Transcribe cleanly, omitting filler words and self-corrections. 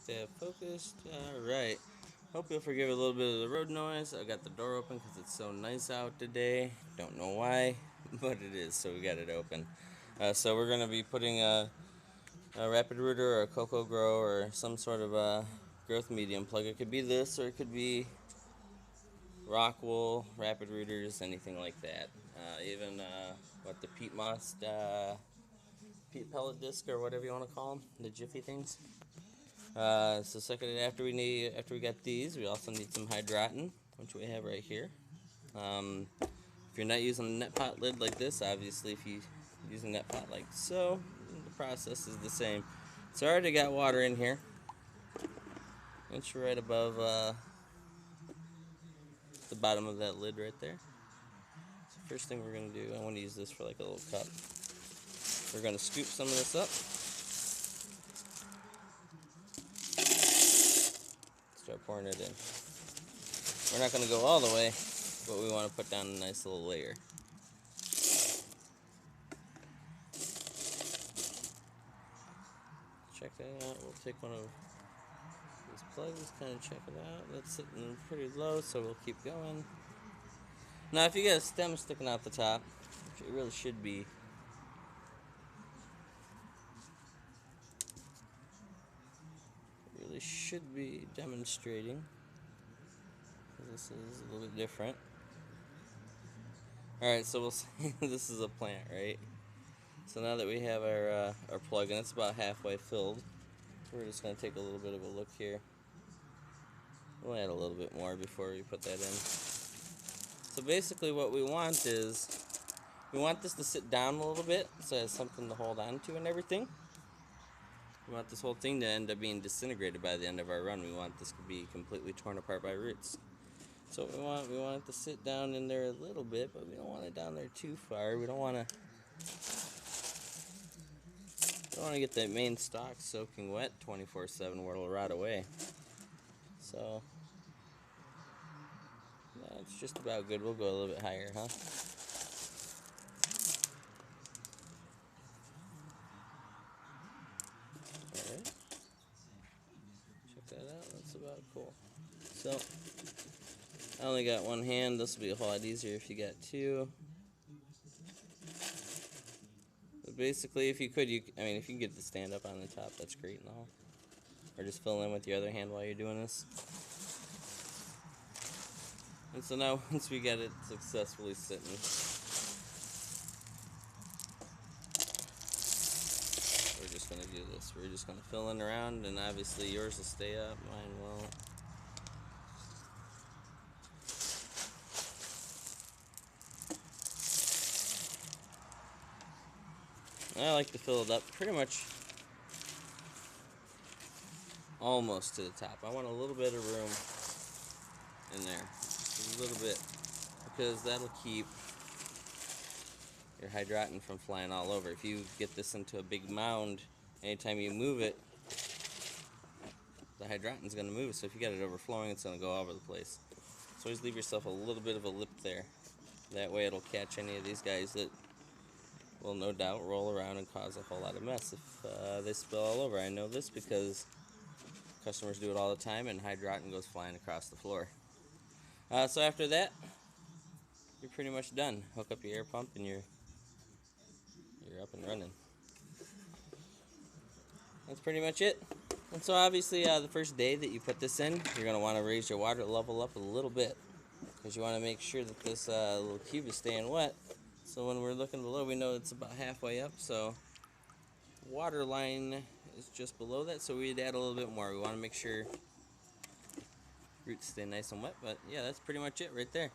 that focused. Alright. Hope you'll forgive a little bit of the road noise. I got the door open because it's so nice out today. Don't know why, but it is, so we got it open. So we're going to be putting a Rapid Rooter or a Cocoa Grow or some sort of a growth medium plug. It could be this or it could be rock wool, Rapid Rooters, anything like that. Even the peat moss, peat pellet disc or whatever you want to call them, the jiffy things. So second, after we got these, we also need some Hydroton, which we have right here. If you're not using a net pot lid like this, obviously if you're using a net pot like so, the process is the same. So I already got water in here. Inch right above the bottom of that lid right there. So first thing we're going to do, I want to use this for like a little cup. We're going to scoop some of this up. Start pouring it in. We're not going to go all the way, but we want to put down a nice little layer. Check that out. We'll take one of these plugs, kind of check it out. That's sitting pretty low, so we'll keep going. Now, if you get a stem sticking out the top, which it really should be, demonstrating. This is a little bit different. Alright, so we'll say this is a plant, right? So now that we have our plug, and it's about halfway filled, we're just going to take a little bit of a look here. We'll add a little bit more before we put that in. So basically what we want is, we want this to sit down a little bit so it has something to hold on to and everything. We want this whole thing to end up being disintegrated by the end of our run. We want this to be completely torn apart by roots. So what we want it to sit down in there a little bit, but we don't want it down there too far. We don't want to get that main stalk soaking wet 24/7 where it'll rot away. So that's just about good. We'll go a little bit higher, huh? Alright. Check that out. That's about cool. So I only got one hand. This will be a whole lot easier if you got two. But basically, if you could, if you can get the stand up on the top, that's great and all. Or just fill in with your other hand while you're doing this. And so now, once we get it successfully sitting, we're just going to do this. We're just going to fill in around, and obviously yours will stay up, mine won't. I like to fill it up pretty much almost to the top. I want a little bit of room in there, just a little bit, because that'll keep your Hydroton from flying all over. If you get this into a big mound, anytime you move it, the Hydroton's going to move. So if you got it overflowing, it's going to go all over the place. So always leave yourself a little bit of a lip there. That way it'll catch any of these guys that will no doubt roll around and cause a whole lot of mess if they spill all over. I know this because customers do it all the time, and Hydroton goes flying across the floor. So after that, you're pretty much done. Hook up your air pump and you're up and running. That's pretty much it. And so obviously the first day that you put this in, you're going to want to raise your water level up a little bit, because you want to make sure that this little cube is staying wet. So when we're looking below, we know it's about halfway up, so water line is just below that, so we'd add a little bit more. We want to make sure roots stay nice and wet, but yeah, that's pretty much it right there.